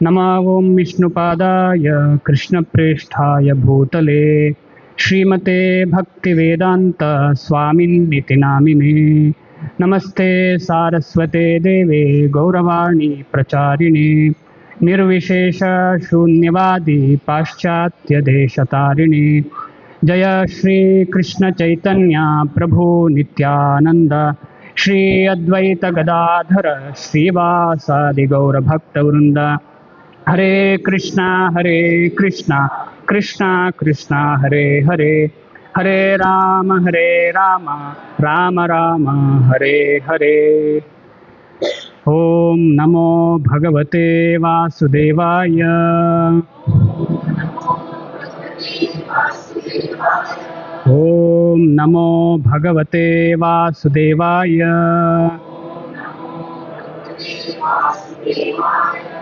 नमः ओं विष्णुपादाय कृष्णप्रेष्ठाय भूतले श्रीमते भक्तिवेदांत स्वामिन्निति नामिने। नमस्ते सारस्वते देवे गौरवाणी प्रचारिणे निर्विशेष शून्यवादी पाश्चात्य देशतारिणे। जय श्री कृष्ण चैतन्य प्रभु नित्यानंद श्री अद्वैत गदाधर श्रीवासादि गौर भक्तवृंद। हरे कृष्णा कृष्णा कृष्णा हरे हरे, हरे राम राम राम हरे हरे। ओम नमो भगवते वासुदेवाय। ओम नमो भगवते वासुदेवाय।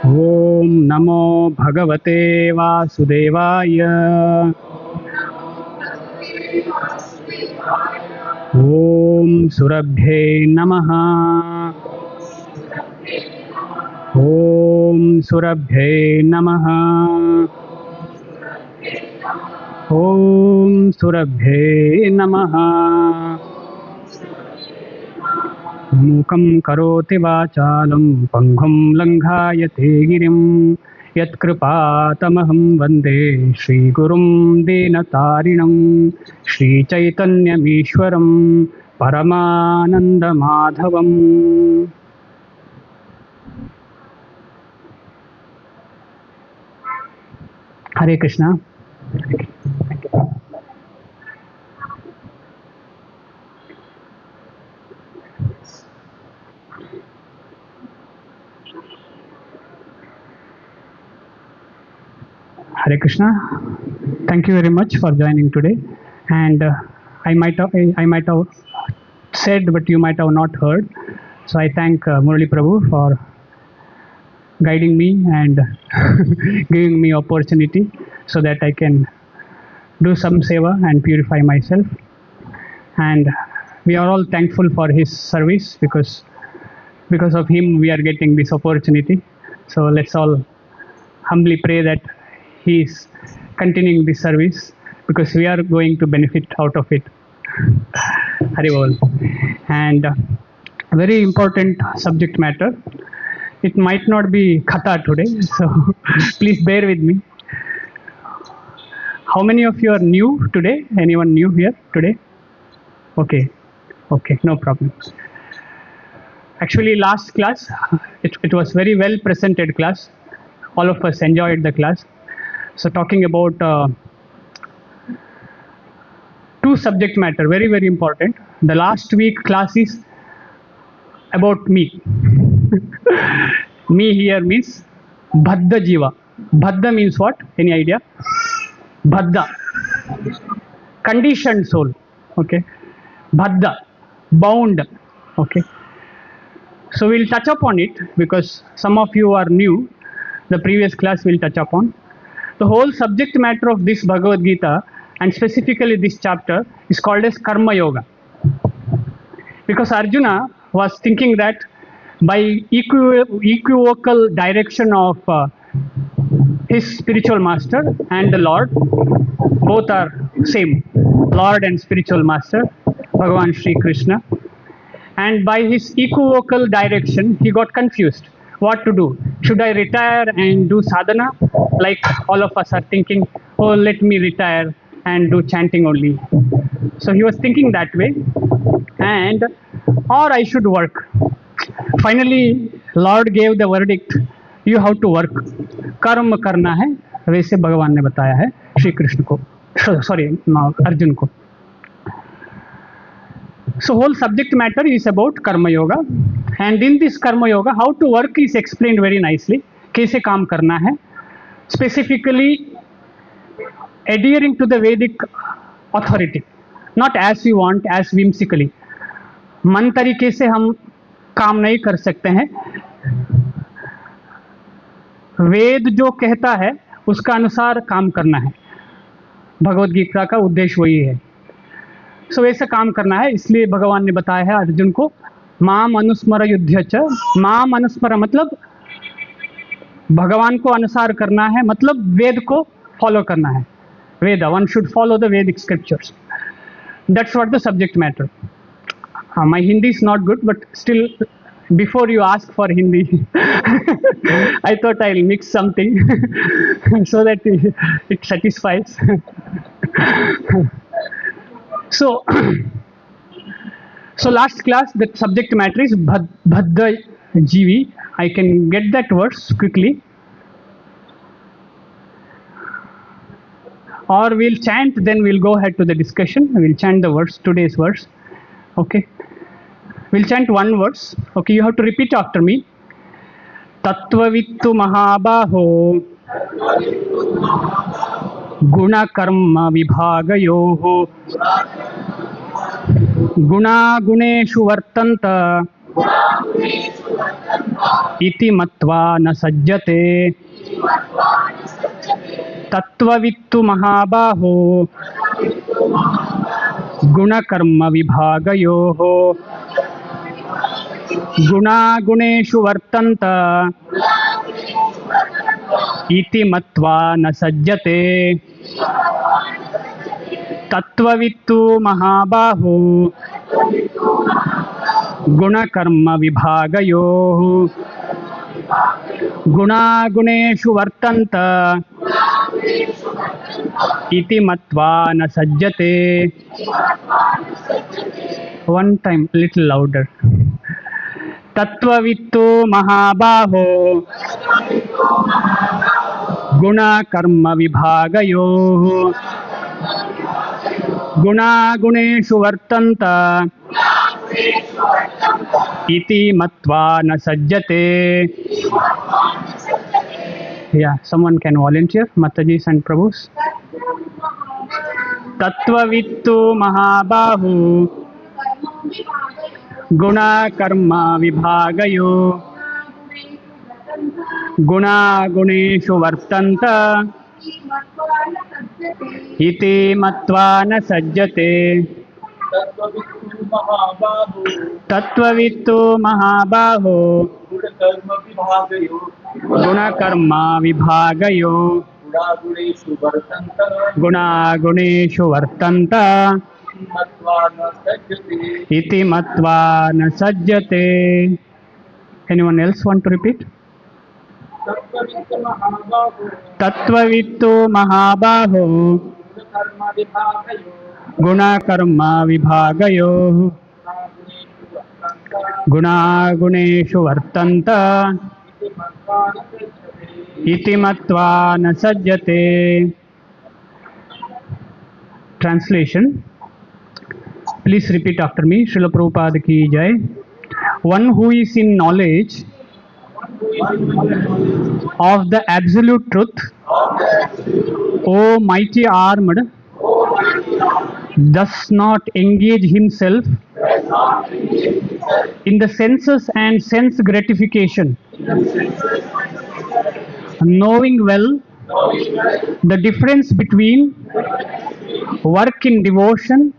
ओम नमो भगवते वासुदेवाय। ओम सुरभ्ये नमः। ओम सुरभ्ये नमः। ओम सुरभ्ये नमः। मूकं करोति वाचालं पङ्गुं लङ्घायते गिरिं यत्कृपातमहं वन्दे श्रीगुरुं दीनतारिणं श्रीचैतन्यमीश्वरं परमानन्दमाधवम्। हरे Krishna. Hare Krishna. Thank you very much for joining today. And I might have said, but you might have not heard. So I thank Murali Prabhu for guiding me and giving me opportunity so that I can do some seva and purify myself. And we are all thankful for his service because of him we are getting this opportunity. So let's all humbly pray that he is continuing this service because we are going to benefit out of it. Haribol. And very important subject matter. It might not be Katha today, so please bear with me. How many of you are new today? Anyone new here today? Okay, no problem. Actually, last class, it was very well presented class. All of us enjoyed the class. So talking about two subject matter, very, very important. The last week class is about me. Me here means Bhaddha Jiva. Bhaddha means what? Any idea? Bhaddha. Conditioned soul. Okay. Bhaddha. Bound. Okay. So we'll touch upon it because some of you are new. The previous class will touch upon. The whole subject matter of this Bhagavad Gita and specifically this chapter is called as Karma Yoga. Because Arjuna was thinking that by equivocal direction of his spiritual master and the Lord, both are same, Lord and spiritual master, Bhagavan Sri Krishna. And by his equivocal direction, he got confused. What to do? Should I retire and do sadhana? Like all of us are thinking, oh, let me retire and do chanting only. So he was thinking that way. And, or I should work. Finally, Lord gave the verdict, you have to work. कर्म करना है, वैसे भगवान ने बताया है श्री कृष्ण को, sorry, Arjun को. So whole subject matter is about Karma Yoga, and in this Karma Yoga, how to work is explained very nicely. कैसे काम करना है, specifically adhering to the Vedic authority, not as we want, as whimsically. मन तरीके से हम काम नहीं कर सकते हैं. वेद जो कहता है उसका अनुसार काम करना है. भगवद गीता का उद्देश्य वही है. सो वैसे काम करना है, इसलिए भगवान ने बताया है अर्जुन को, माम अनुस्मर युद्ध च. माम अनुस्मर मतलब भगवान को अनुसार करना है, मतलब वेद को फॉलो करना है. Veda, one should follow the Vedic scriptures. That's what the subject matter. My Hindi is not good, but still, before you ask for Hindi, I thought I'll mix something so that it satisfies. So, so last class, the subject matter is Bhadda Jivi. I can get that verse quickly. Or we'll chant, then we'll go ahead to the discussion. We'll chant the verse, today's verse. Okay. We'll chant one verse. Okay, you have to repeat after me. Tattvavittu mahabaho guna karma vibhagayoho guna guneshu vartanta iti matva na sajjate. तत्त्ववित्तु महाबाहो गुणकर्म विभागयोः गुणागुणेषु वर्तन्त इति मत्वा न सज्जते. तत्त्ववित्तु महाबाहो गुणकर्म विभागयोः गुणागुणेषु वर्तन्त इति मत्वा न सज्जते. One time, little louder. तत्त्ववित्तो महाबाहो गुणकर्म विभागयोः गुणागुणेषु वर्तन्त इति मत्वा न सज्जते. Yeah, someone can volunteer, Matajis and Prabhus. Tattvavittu mahabahu guna karma vibhagayo guna guneshu vartanta iti matva na sajjate. Tattvavittu mahabaho गुणकर्मा विभागयो गुणागुणेषु वर्तन्त इति मत्वा न सज्जते. Anyone else want to repeat? तत्त्ववित्तु महाबाहो गुणकर्मा विभागयो गुणागुणेषु वर्तन्त इति मत्वा न सज्जते. Translation. Please repeat after me. Srila Prabhupada ki jai. One who is in knowledge of the absolute truth, O mighty armed, does not engage himself in the senses and sense gratification, knowing well the difference between work in devotion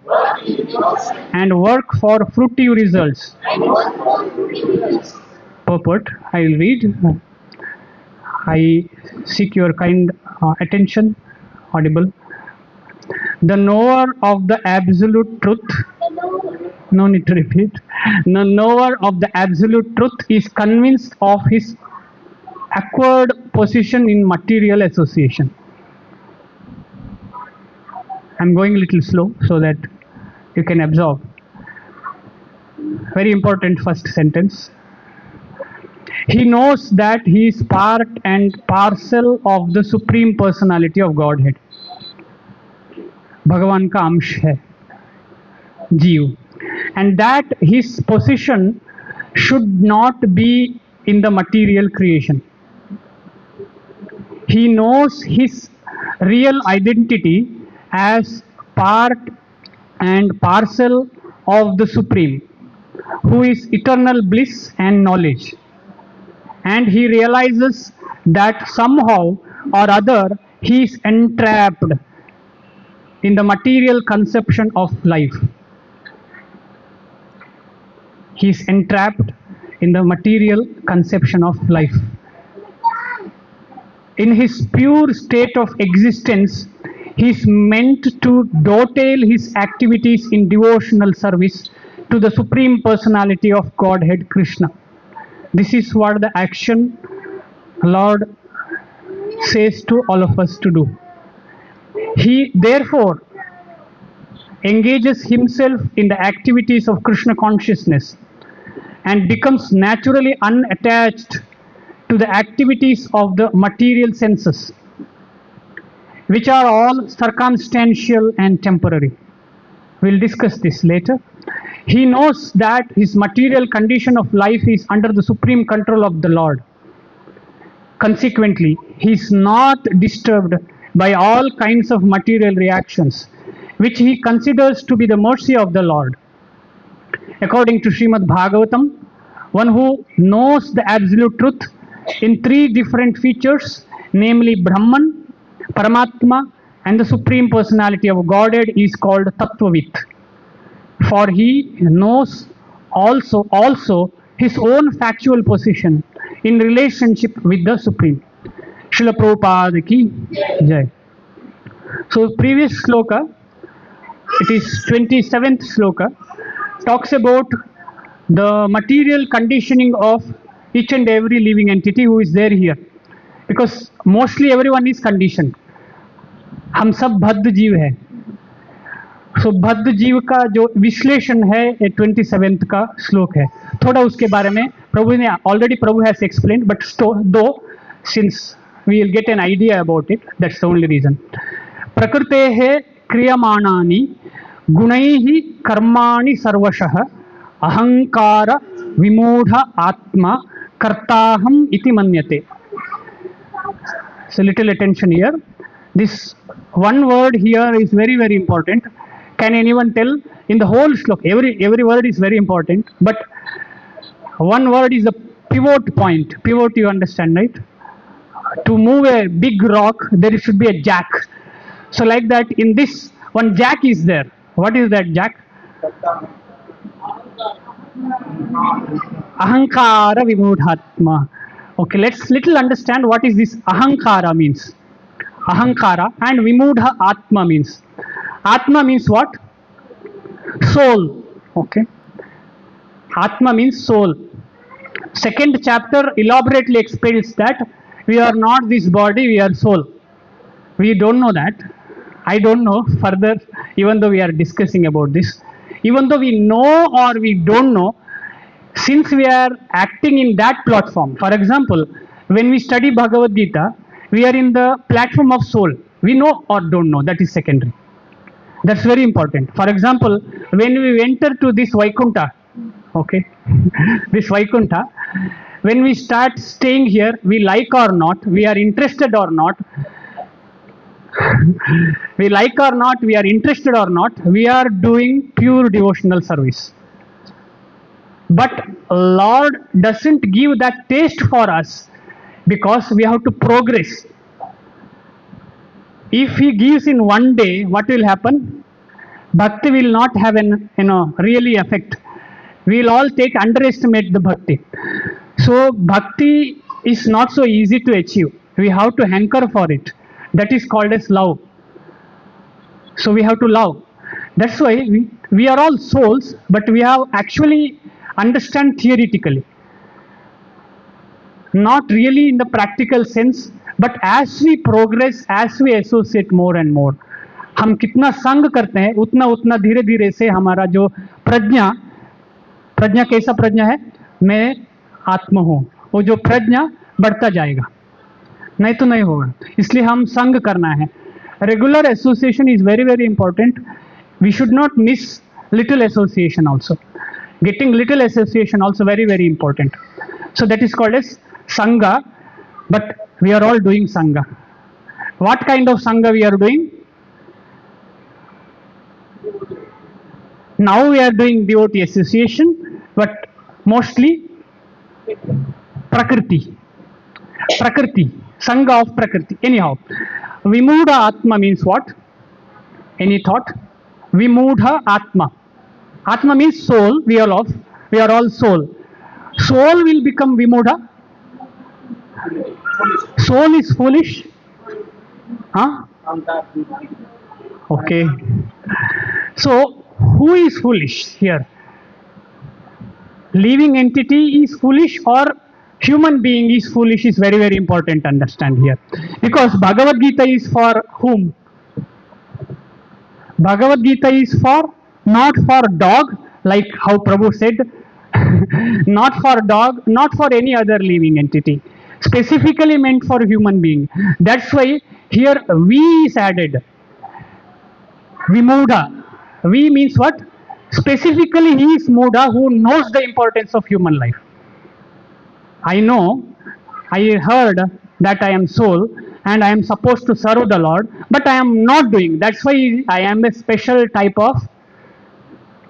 and work for fruitive results. Purport, I will read. I seek your kind attention. Audible. The knower of the absolute truth, no need to repeat, the knower of the absolute truth is convinced of his acquired position in material association. I am going a little slow so that you can absorb. Very important first sentence. He knows that he is part and parcel of the Supreme Personality of Godhead. भगवान का अंश है जीव, and that his position should not be in the material creation. He knows his real identity as part and parcel of the Supreme, who is eternal bliss and knowledge, and he realizes that somehow or other he is entrapped in the material conception of life. He is entrapped in the material conception of life. in his pure state of existence, he is meant to dovetail his activities in devotional service to the Supreme Personality of Godhead Krishna. This is what the action Lord says to all of us to do. He therefore engages himself in the activities of Krishna consciousness and becomes naturally unattached to the activities of the material senses, which are all circumstantial and temporary. We'll discuss this later. He knows that his material condition of life is under the supreme control of the Lord. Consequently, he is not disturbed by all kinds of material reactions, which he considers to be the mercy of the Lord. According to Srimad Bhagavatam, one who knows the absolute truth in three different features, namely Brahman, Paramatma, and the Supreme Personality of Godhead, is called Tattvavit. For he knows also his own factual position in relationship with the Supreme. Srila Prabhupada ki jai. So previous sloka, it is 27th sloka, talks about the material conditioning of each and every living entity who is there here, because mostly everyone is conditioned. हम सब बद्ध जीव हैं. सो बद्ध जीव का जो विश्लेषण है ये 27th का श्लोक है. थोड़ा उसके बारे में प्रभु has explained, but though since we will get an idea about it, that's the only reason. प्रकृतेः क्रियमाणानि गुणैः कर्माणि सर्वशः अहंकार विमूढ़ आत्मा कर्ताहम इति मन्यते. So little attention here. This one word here is very, very important. Can anyone tell in the whole slok? Every word is very important, but one word is a pivot point. Pivot, you understand, right? To move a big rock, there should be a jack. So like that, in this one jack is there. What is that jack? Ahankara vimudhatma. Okay, let's little understand what is this ahankara means. Ahankara and vimudha atma means. Atma means what? Soul. Okay. Atma means soul. Second chapter elaborately explains that we are not this body, we are soul. We don't know that. I don't know further, even though we are discussing about this. Even though we know or we don't know, since we are acting in that platform, for example, when we study Bhagavad Gita, we are in the platform of soul. We know or don't know, that is secondary. That's very important. For example, when we enter to this Vaikuntha, okay, this Vaikuntha, when we start staying here, we like or not, we are interested or not, we like or not, we are interested or not, we are doing pure devotional service. But Lord doesn't give that taste for us because we have to progress. If He gives in one day, what will happen? Bhakti will not have an really effect. We will all underestimate the bhakti. So bhakti is not so easy to achieve. We have to hanker for it. That is called as love. So we have to love. That's why we are all souls, but we have actually understand theoretically, not really in the practical sense, but as we progress, as we associate more and more, हम कितना संग करते हैं उतना उतना धीरे धीरे से हमारा जो प्रज्ञा कैसा प्रज्ञा है, मैं आत्मा हूँ, वो जो प्रज्ञा बढ़ता जाएगा, नहीं तो नहीं होगा. इसलिए हम संग करना है. Regular association is very very important. We should not miss little association also. Getting little association also very very important. So that is called as sangha, but we are all doing sangha. What kind of sangha we are doing? Now we are doing devotee association, but mostly prakriti, sangha of prakriti. Anyhow, vimudha atma means what? Any thought? Vimudha atma. Atma means soul. We are all soul. Soul will become vimudha. Soul is foolish? Huh? Okay. So, who is foolish here? Living entity is foolish or human being is foolish is very, very important to understand here. Because Bhagavad Gita is for whom? Bhagavad Gita is for, not for dog, like how Prabhu said, not for dog, not for any other living entity. Specifically meant for human being. That's why here we is added. Vimudha. V means what? Specifically he is Muda who knows the importance of human life. I know, I heard that I am soul and I am supposed to serve the Lord, but I am not doing. That's why I am a special type of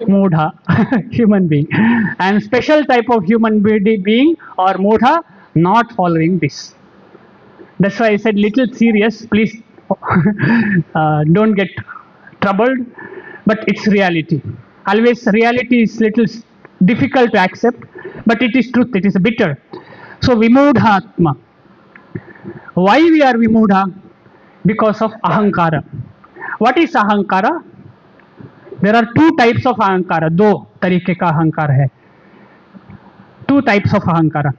Mudha, human being. I am special type of human being or Mudha not following this. That's why I said little serious, please don't get troubled, but it's reality. Always reality is little difficult to accept, but it is truth, it is bitter. So Vimudhatma. Why we are Vimudha? Because of Ahankara. What is Ahankara? There are two types of Ahankara. दो तरीके का अहंकार है. Two types of Ahankara.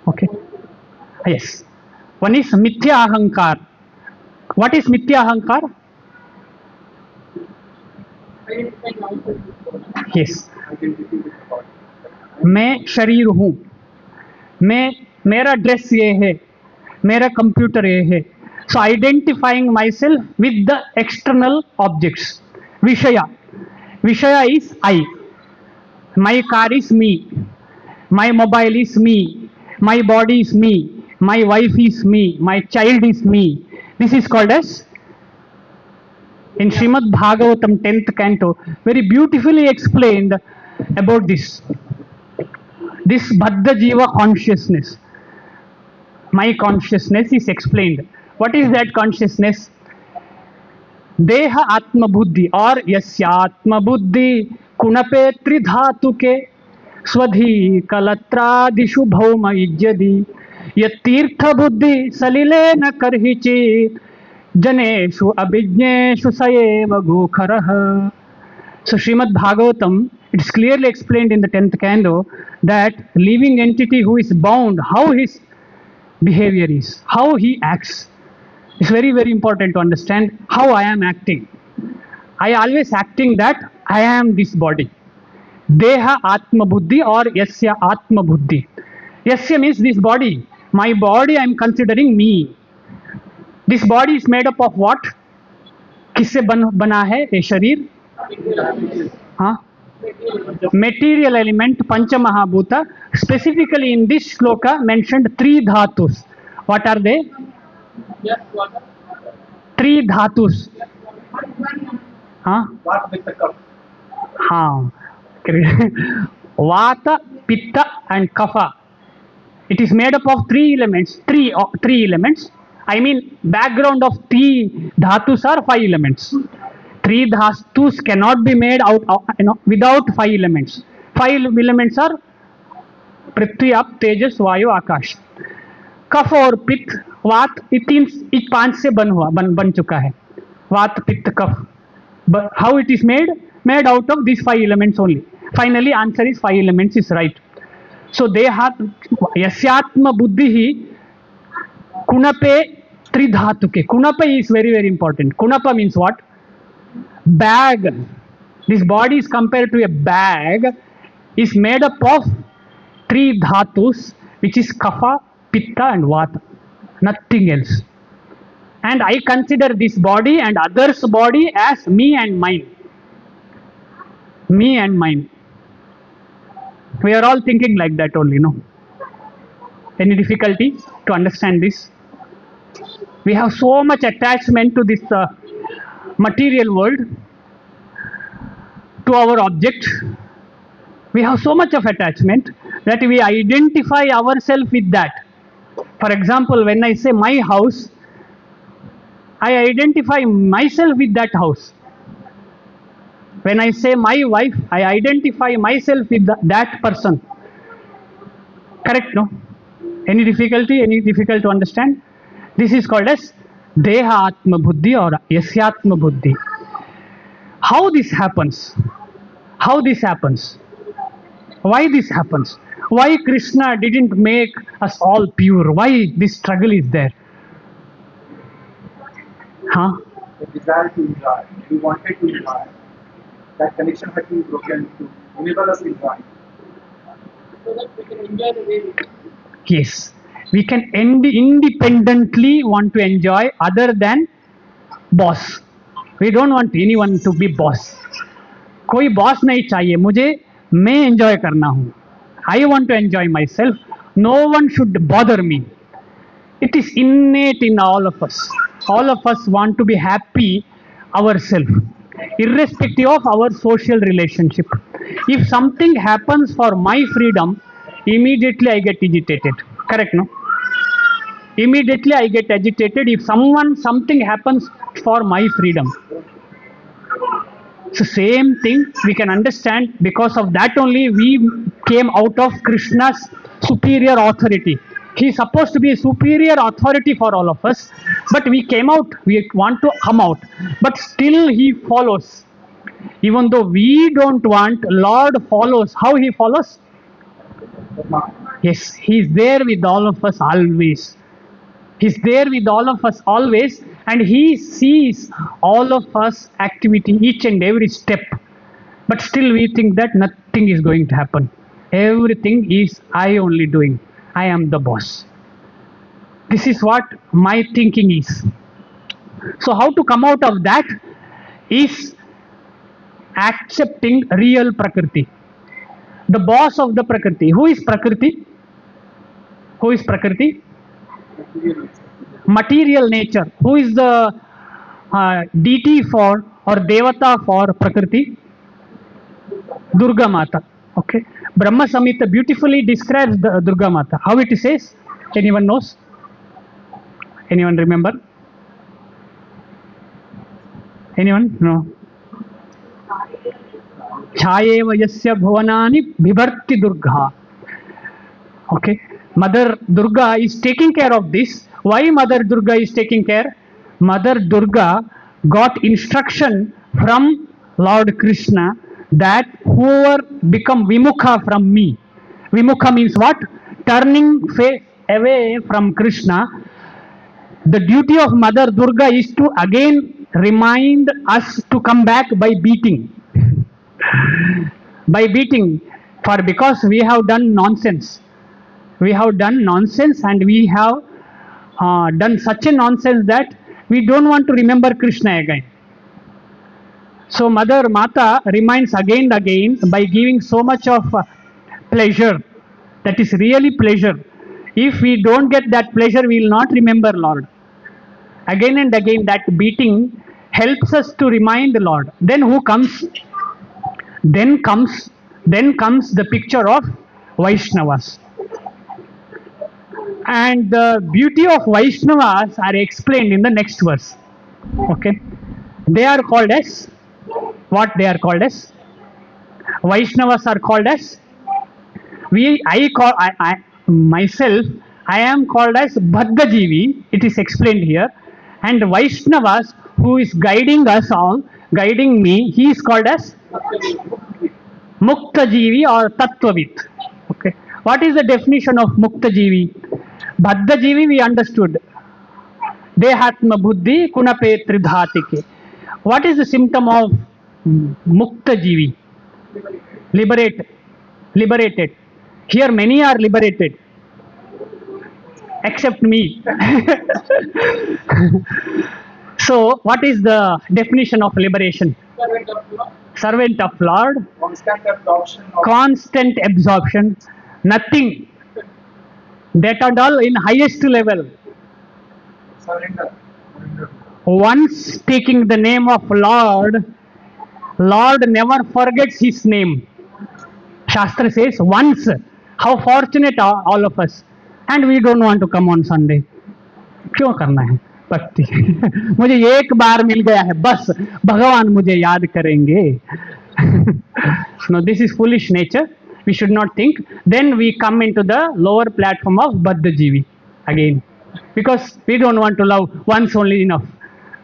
Okay. Yes. One is Mithya Ahankar. What is Mithya Ahankar? Yes. मैं शरीर हूँ, मैं, मेरा ड्रेस ये है, मेरा कंप्यूटर ये है. So identifying myself with the external objects. Vishaya. Vishaya is I. My car is me. My mobile is me. My body is me. My wife is me. My child is me. This is called as, in Srimad Bhagavatam 10th canto, very beautifully explained about this. This Baddha Jiva consciousness. My consciousness is explained. What is that consciousness? Deha Atma Buddhi or Yasya Atma Buddhi Kunape Tridhatuke Swadhi Kalatradishu Bhauma Ijyadi Yatirtha Buddhi Salilena Karhichit Janeshu Abhijneshu Sayeva Gokharaha. So Srimad Bhagavatam, it's clearly explained in the 10th canto that living entity who is bound, how his behavior is, how he acts. It's very, very important to understand how I am acting. I always acting that I am this body. Deha Atma Buddhi or Yasya Atma Buddhi. Yasya means this body. My body I am considering me. This body is made up of what? किससे बना है ये शरीर? हाँ? Material element, Pancha Mahabhuta. Specifically in this shloka mentioned three dhatus. What are they? Three dhatus. हाँ? हाँ. Vata, Pitta and Kapha. It is made up of three elements. Three elements. I mean, background of three dhatus are five elements. Three dhatus cannot be made out without five elements. Five elements are Prithvi, Ap, Tejas, Vayu, Akash. कफ और पित्त वात ये पांच से बन चुका है. Vata pitta kapha. How it is made out of this five elements only. Finally answer is five elements is right. So दे हाथ यस्यात्म बुद्धि ही कुणपे त्रिधातुके. कुणपे इज वेरी वेरी इंपॉर्टेंट. कुणप means what? bag. This body is compared to a bag, is made up of three dhatus, which is kapha, pitta and vata. Nothing else. And I consider this body and others' body as me and mine. Me and mine. We are all thinking like that only, no? Any difficulty to understand this? We have so much attachment to this material world, to our object. We have so much of attachment that we identify ourselves with that. For example, when I say my house, I identify myself with that house. When I say my wife, I identify myself with that person. Correct, no? Any difficulty? Any difficult to understand? This is called as Deha Atma Buddhi or Yasyatma Buddhi. How this happens? How this happens? Why this happens? Why Krishna didn't make us all pure? Why this struggle is there? Huh? The desire to enjoy. We wanted to enjoy. That connection had been broken to enable us to enjoy. So that we can enjoy the way we do. Yes. We can independently want to enjoy other than boss. We don't want anyone to be boss. कोई boss नहीं चाहिए मुझे, मैं enjoy करना हूँ. I want to enjoy myself. No one should bother me. It is innate in all of us. All of us want to be happy ourselves, irrespective of our social relationship. If something happens for my freedom, immediately I get agitated. Correct, no? Immediately I get agitated if something happens for my freedom. So same thing we can understand, because of that only we came out of Krishna's superior authority. He is supposed to be a superior authority for all of us, but we came out, we want to come out, but still he follows. Even though we don't want, Lord follows. How he follows? Yes, he is there with all of us always. He's there with all of us always, and he sees all of us activity, each and every step. But still we think that nothing is going to happen. Everything is I only doing. I am the boss. This is what my thinking is. So how to come out of that is accepting real Prakriti. The boss of the Prakriti. Who is Prakriti? Who is Prakriti? Material nature. Who is the deity for or devata for Prakriti? Durga Mata. Okay. Brahma Samhita beautifully describes the Durga Mata. How it says? Anyone knows? Anyone remember? Anyone? No. Chayeva yasya bhuvanani bhibarti Durga. Okay. Mother Durga is taking care of this. Why Mother Durga is taking care? Mother Durga got instruction from Lord Krishna that whoever become Vimukha from me. Vimukha means what? Turning face away from Krishna. The duty of Mother Durga is to again remind us to come back by beating. By beating, for because we have done nonsense. We have done nonsense, and we have done such a nonsense that we don't want to remember Krishna again. So Mother Mata reminds again and again by giving so much of pleasure. That is really pleasure. If we don't get that pleasure, we will not remember Lord. Again and again that beating helps us to remind the Lord. Then who comes? Then comes the picture of Vaishnavas. And the beauty of Vaishnavas are explained in the next verse. Okay. They are called as what? They are called as Vaishnavas are called as myself, I am called as Bhaddajivi. It is explained here. And Vaishnavas, who is guiding us all, guiding me, he is called as Muktajivi or Tattvavit. Okay. What is the definition of Muktajivi? Bhaddajivi we understood. Dehatma Buddhi Kunape Tridhatike. What is the symptom of Muktajivi? Liberated. Here many are liberated, except me. So, what is the definition of liberation? Servant of Lord. Constant absorption. Nothing. That and all in highest level. Surrender. Once taking the name of Lord, Lord never forgets his name. Shastra says once. How fortunate are all of us. And we don't want to come on Sunday. क्यों करना है भक्ति? मुझे एक बार मिल गया है, बस भगवान मुझे याद करेंगे. No, this is foolish nature. we should not think. Then we come into the lower platform of Baddha Jivi again, because we don't want to love once only enough.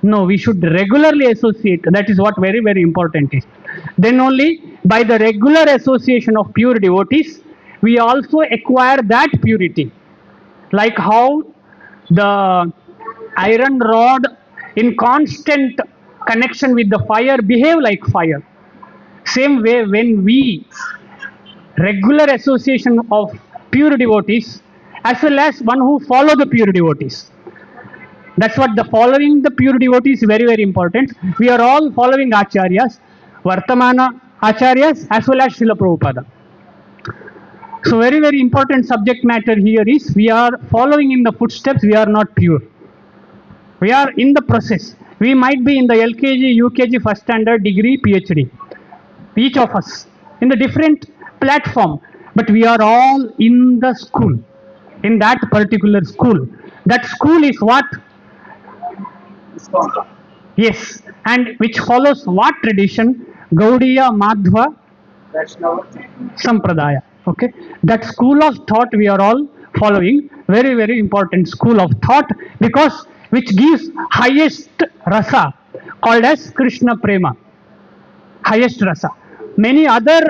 No, we should regularly associate. That is what very, very important is. Then only by the regular association of pure devotees, we also acquire that purity. Like how the iron rod in constant connection with the fire behave like fire. Same way, when we regular association of pure devotees as well as one who follow the pure devotees. That's what the following the pure devotees is very, very important. We are all following acharyas, Vartamana acharyas as well as Srila Prabhupada. So very, very important subject matter here is we are following in the footsteps, we are not pure. We are in the process. We might be in the LKG, UKG, first standard, degree, PhD. Each of us in the different platform, but we are all in the school, in that particular school. That school is what? Yes, and which follows what tradition? Gaudiya Madhva Sampradaya. Okay, that school of thought we are all following. Very, very important school of thought, because which gives highest rasa, called as Krishna Prema. Highest rasa. Many other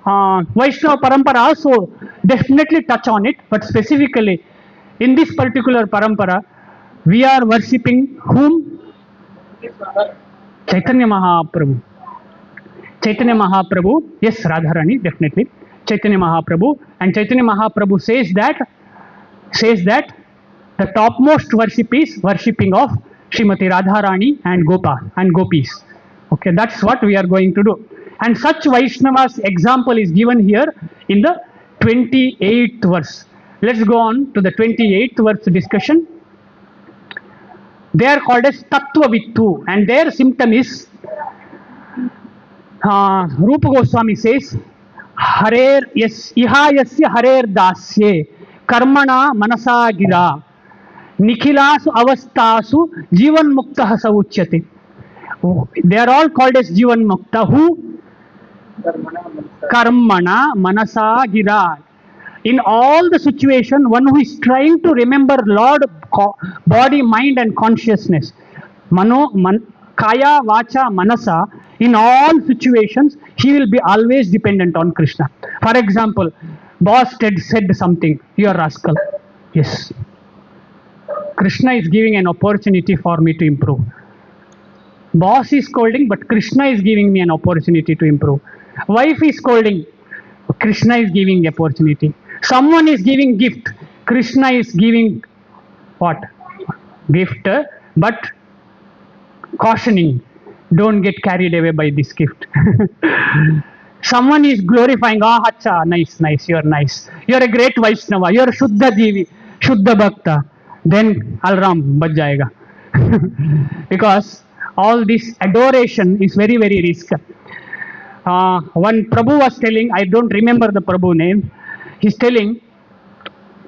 Vaishnava parampara also definitely touch on it, but specifically in this particular parampara, we are worshipping whom? Chaitanya Mahaprabhu. Chaitanya Mahaprabhu, yes, Radharani, definitely. Chaitanya Mahaprabhu, and Chaitanya Mahaprabhu says that the topmost worship is worshipping of Srimati Radharani and Gopa and Gopis. Okay, that's what we are going to do. And such Vaishnava's example is given here in the 28th verse. Let's go on to the 28th verse discussion. They are called as Tattva Vittu, and their symptom is Rupa Goswami says, Harer yes iha yasya harer dasye karmana manasa gira nikhilasu avastasu jivan mukta sa uchyate. They are all called as jivan mukta. Who? Karmana manasa gira. In all the situation, one who is trying to remember Lord, body, mind and consciousness, kaya, vacha, manasa, in all situations, he will be always dependent on Krishna. For example, boss said something, you are rascal. Yes. Krishna is giving an opportunity for me to improve. Boss is scolding, but Krishna is giving me an opportunity to improve. Wife is scolding, Krishna is giving opportunity. Someone is giving gift, Krishna is giving what? Gift, but cautioning, don't get carried away by this gift. Someone is glorifying, acha, nice, you are nice. You are a great Vaishnava, you are Shuddha Devi, Shuddha Bhakta. Then Alram bach jayega. Because all this adoration is very, very risky. One Prabhu was telling, I don't remember the Prabhu name, he's telling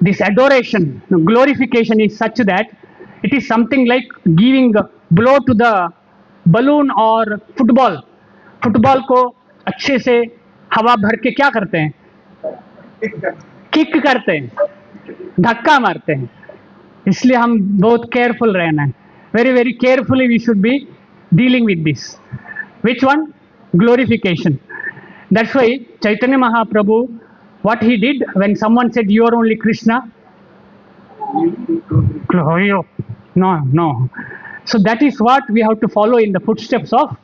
this adoration, glorification is such that it is something like giving a blow to the balloon or football. Football को अच्छे से हवा भर के क्या करते हैं? Kick करते हैं, धक्का मारते हैं. इसलिए हम बहुत केयरफुल रहना है. Very, very carefully we should be dealing with this. Which one? Glorification. That's why Chaitanya Mahaprabhu, what he did when someone said you are only Krishna, no. So that is what we have to follow in the footsteps of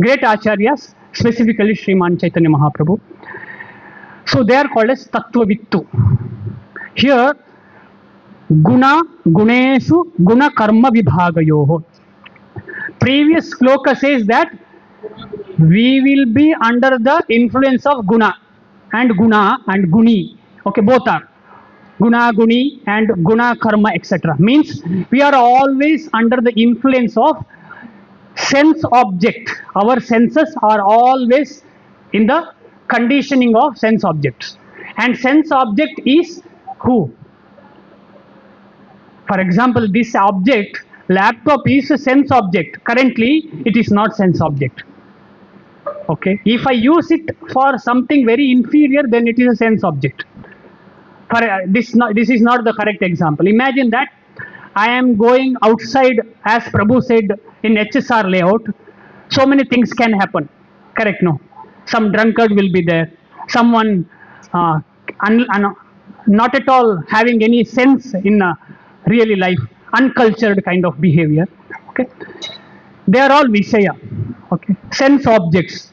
great acharyas, specifically Sriman Chaitanya Mahaprabhu. So they are called as Tattva Vittu. Here, Guna, Guneshu, Guna Karma Vibhagayoho. Previous sloka says that we will be under the influence of Guna and Guni. Okay, both are. Guna, Guni and Guna, Karma, etc. Means we are always under the influence of sense object. Our senses are always in the conditioning of sense objects. And sense object is who? For example, this object, laptop is a sense object. Currently, it is not sense object. Okay, if I use it for something very inferior, then it is a sense object. For this is not the correct example. Imagine that I am going outside, as Prabhu said, in HSR layout. So many things can happen. Correct? No. Some drunkard will be there. Someone not at all having any sense in really life, uncultured kind of behavior. Okay. They are all Vishaya. Okay. Sense objects.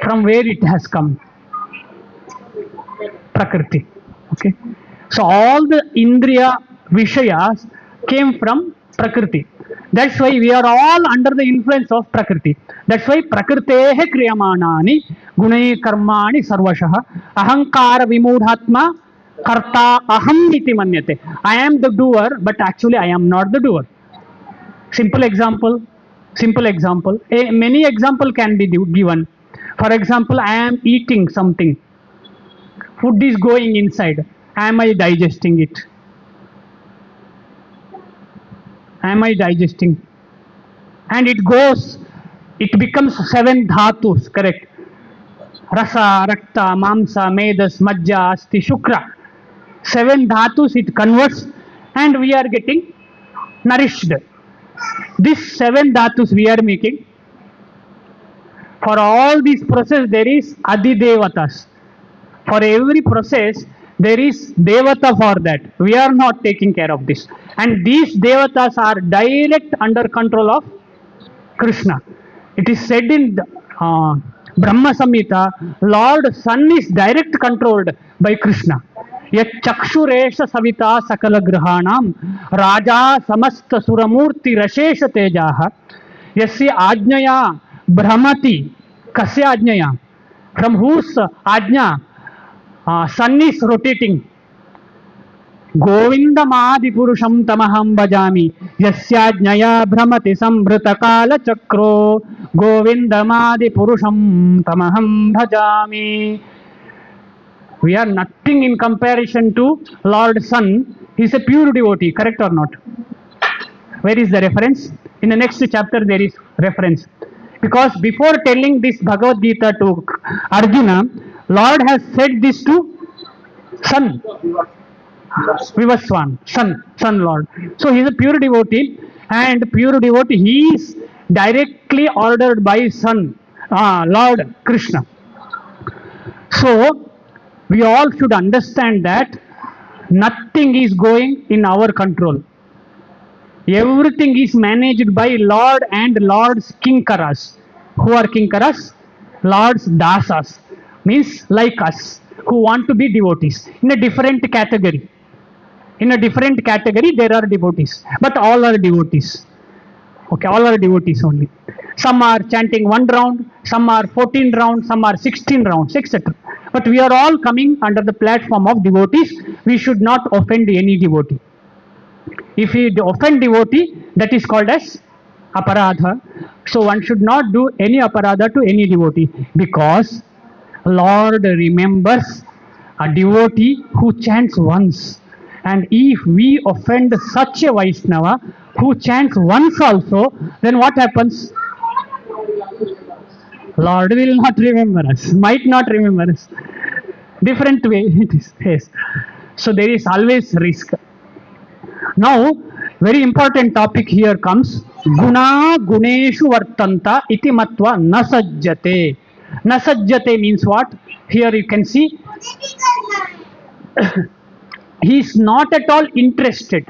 From where it has come? Prakriti. Okay. So all the Indriya Vishayas came from Prakriti. That's why we are all under the influence of Prakriti. That's why Prakritehe Kriyamanani Gunai Karmani Sarvashaha Ahankara Vimudhatma Karta Aham Iti Manyate. I am the doer, but actually I am not the doer. Simple example. Simple example. Many example can be given. For example, I am eating something. Food is going inside. Am I digesting it? Am I digesting? And it goes, it becomes 7 dhatus, correct? Rasa, Rakta, Mamsa, Medas, Majja, Asti, Shukra. 7 dhatus it converts and we are getting nourished. This 7 dhatus we are making. For all this process there is Adidevatas. For every process there is devata for that. We are not taking care of this, and these devatas are direct under control of Krishna. It is said in Brahma Samhita, Lord Sun is direct controlled by Krishna. Yat chakshuresha savita sakala grahanam raja samasta suramurti rashesha tejaha yasya ajnaya brahmati kasya ajnaya, from whose ajna sun is rotating. गोविंदमादि पुरुषम तमहम भजामि यस्याज्ञया भ्रमति संभृत काल चक्रो गोविंदमादि पुरुषम तमहम भजामि. We are nothing in comparison to Lord Sun. He is a pure devotee, correct or not? Where is the reference? In the next chapter there is reference. Because before telling this Bhagavad Gita to Arjuna, Lord has said this to Sun. Vivaswan, Sun Lord. So he is a pure devotee, and pure devotee, he is directly ordered by Sun, Lord Krishna. So we all should understand that nothing is going in our control. Everything is managed by Lord and Lord's Kinkaras. Who are Kinkaras? Lord's Dasas. Means like us, who want to be devotees in a different category. In a different category, there are devotees, but all are devotees. Okay, all are devotees only. Some are chanting 1 round, some are 14 rounds, some are 16 rounds, etc. But we are all coming under the platform of devotees. We should not offend any devotee. If we offend devotee, that is called as aparadha. So one should not do any aparadha to any devotee, because Lord remembers a devotee who chants once. And if we offend such a Vaishnava who chants once also, then what happens? Lord will not remember us, might not remember us. Different way it is. Yes. So there is always risk. Now, very important topic here comes. Guna guneshu vartanta iti matva nasajjate. Nasajjate means what? Here you can see. He is not at all interested.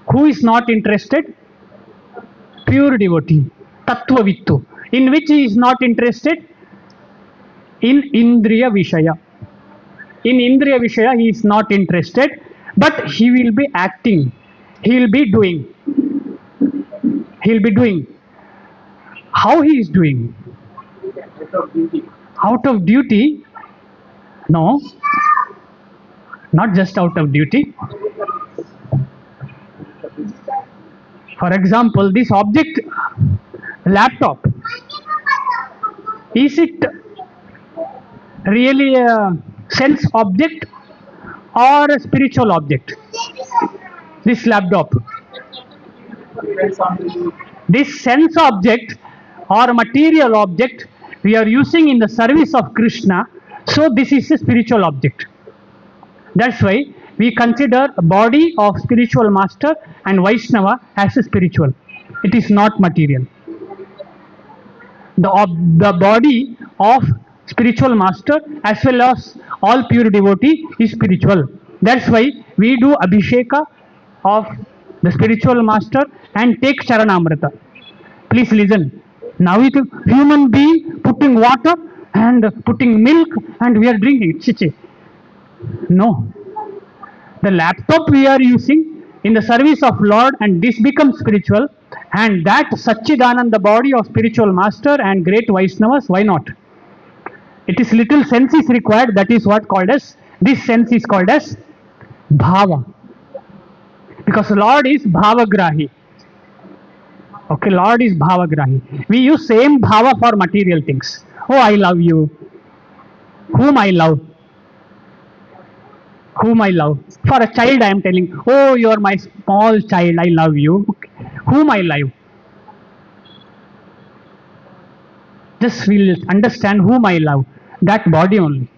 Who is not interested? Pure devotee, Tattvavittu. In which he is not interested? In Indriya Vishaya. In Indriya Vishaya he is not interested, but he will be acting. He will be doing. He will be doing. How he is doing? Out of duty. Out of duty? No. Not just out of duty. For example, this object, laptop, is it really a sense object or a spiritual object? This laptop. Depends on the This sense object or material object we are using in the service of Krishna, so this is a spiritual object. That's why we consider body of spiritual master and Vaishnava as a spiritual. It is not material. The body of spiritual master as well as all pure devotee is spiritual. That's why we do Abhisheka of the spiritual master and take Charanamrita. Please listen. Now it human being putting water and putting milk and we are drinking. Chichi. No. The laptop we are using in the service of Lord and this becomes spiritual, and that Satchidananda body of spiritual master and great Vaishnavas, why not? It is little sense is required, that is what called as, this sense is called as Bhava. Because Lord is Bhavagrahi. Okay, Lord is Bhavagrahi. We use same Bhava for material things. Oh, I love you. Whom I love? Whom I love. For a child I am telling, oh, you are my small child, I love you. Okay. Whom I love. Just will understand whom I love. That body only.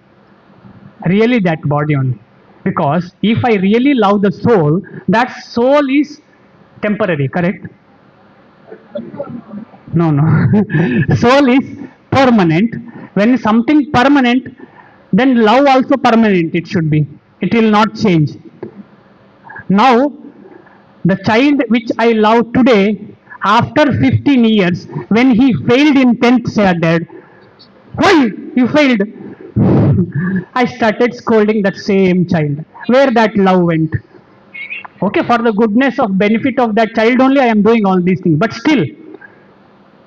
Really that body only. Because if I really love the soul, that soul is temporary, correct? No, no. Soul is permanent. When something permanent, then love also permanent it should be. It will not change. Now, the child which I love today, after 15 years, when he failed in 10th standard, why you failed? I started scolding that same child. Where that love went? Okay, for the goodness of benefit of that child only I am doing all these things. But still,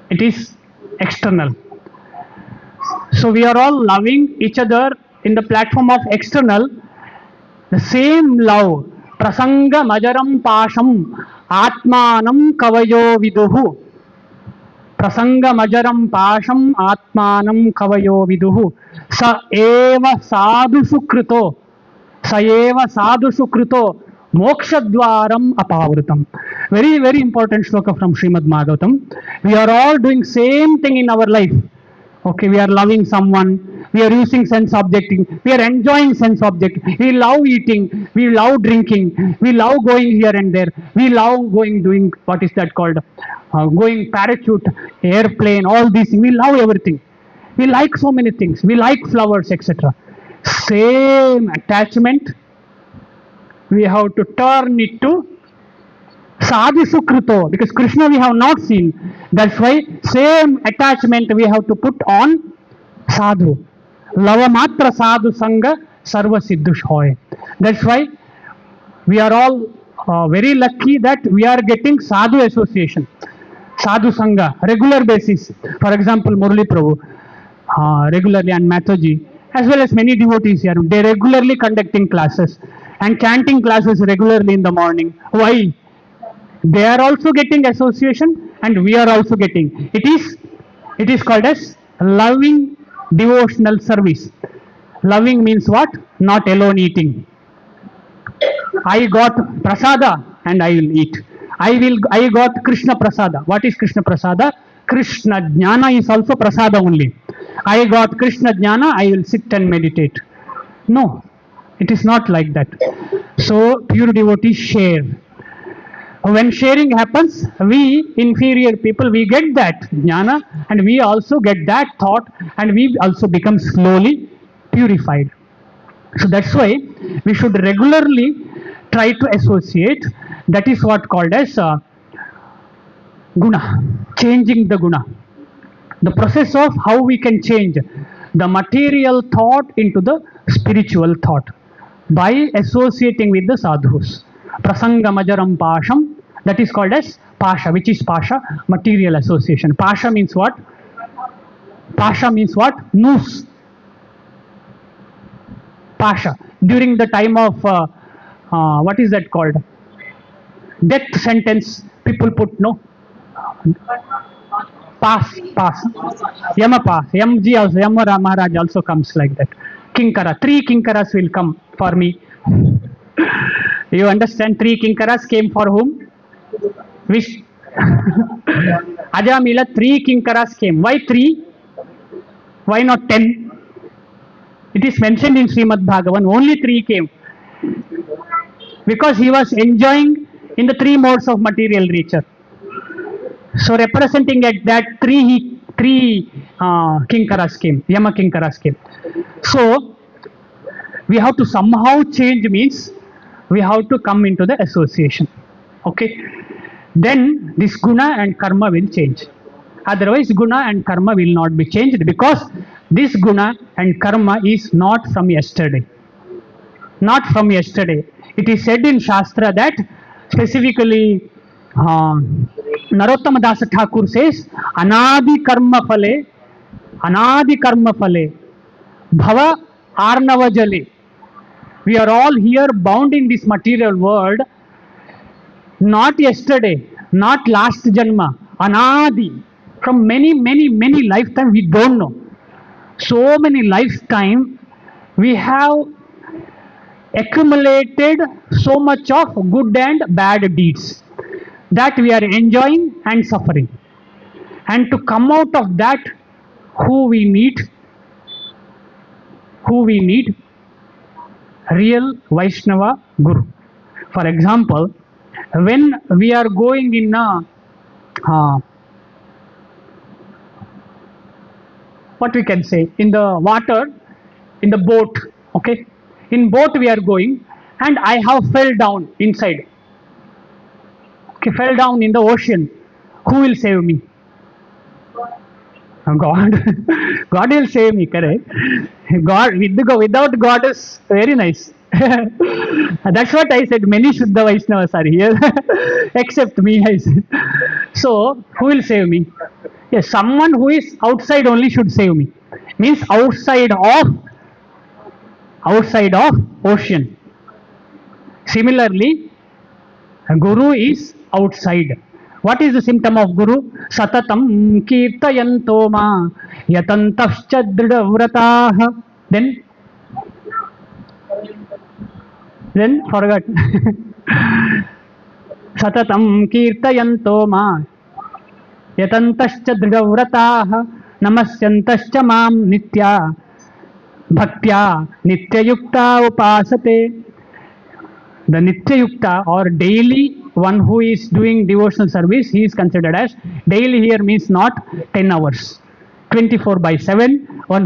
it is external. So we are all loving each other in the platform of external. The same love. Prasanga majaram pasham atmanam kavayo viduhu. Prasanga majaram pasham atmanam kavayo viduhu. Sa eva sadhu sukrito. Sa eva sadhu sukrito. Mokshadwaram apavrutam. Very, very important shloka from Srimad Bhagavatam. We are all doing same thing in our life. Okay, we are loving someone, we are using sense objecting, we are enjoying sense object, we love eating, we love drinking, we love going here and there, we love going doing, what is that called, going parachute, airplane, all these things, we love everything. We like so many things, we like flowers, etc. Same attachment, we have to turn it to Sadhu Sukrito, because Krishna we have not seen. That's why same attachment we have to put on Sadhu. Lava matra Sadhu Sangha Sarva Siddhush hoy. That's why we are all very lucky that we are getting Sadhu association, Sadhu Sangha, regular basis. For example, Murli Prabhu, regularly, and Mathaji, as well as many devotees here, they regularly conducting classes and chanting classes regularly in the morning. Why? They are also getting association and we are also getting. It is called as loving devotional service. Loving means what? Not alone eating. I got prasada and I will eat. I got Krishna prasada. What is Krishna prasada? Krishna jnana is also prasada only. I got Krishna jnana, I will sit and meditate. No, it is not like that. So pure devotees share. When sharing happens, we inferior people, we get that jnana and we also get that thought and we also become slowly purified. So that's why we should regularly try to associate. That is what called as guna, changing the guna. The process of how we can change the material thought into the spiritual thought by associating with the sadhus. Prasanga majaram pasham, that is called as pasha. Which is pasha? Material association. Pasha means what? Pasha means what? Noose. Pasha. During the time of, what is that called? Death sentence, people put, no? Pass. Yama pass. Yamji also, Yama Maharaj also comes like that. Kinkara. 3 kinkaras will come for me. You understand? 3 kinkaras came for whom? Which? Ajamila, 3 kinkaras came. Why 3? Why not 10? It is mentioned in Srimad Bhagavan, only 3 came. Because he was enjoying in the 3 modes of material nature. So representing at that 3 Kinkaras came, Yama Kinkaras came. So we have to somehow change, means we have to come into the association. Okay. Then this guna and karma will change. Otherwise, guna and karma will not be changed, because this guna and karma is not from yesterday. Not from yesterday. It is said in Shastra that specifically Narottama Dasa Thakur says, Anadi karma phale, bhava arnava jale. We are all here bound in this material world, not yesterday, not last janma, anadi. From many lifetime we don't know. So many lifetime we have accumulated so much of good and bad deeds that we are enjoying and suffering. And to come out of that, who we need? Real Vaishnava Guru. For example, when we are going in a what we can say, in the water, in the boat, okay, in boat we are going, and I have fell down inside, okay, fell down in the ocean. Who will save me? God. God will save me, correct? God, without God is very nice. That's what I said. Many Shuddha Vaishnavas are here, except me, I said. So, who will save me? Yes, someone who is outside only should save me. Means outside of ocean. Similarly, Guru is outside. What is the symptom of Guru? Satatam kirtayanto ma yatantascha dridavratah. Then forgot. Satatam kirtayanto ma yatantascha dridavratah namasyantascha mam nitya bhaktya nityayukta upasate. The Nitya-yukta or daily one who is doing devotional service, he is considered as daily. Here means not 10 hours, 24/7. One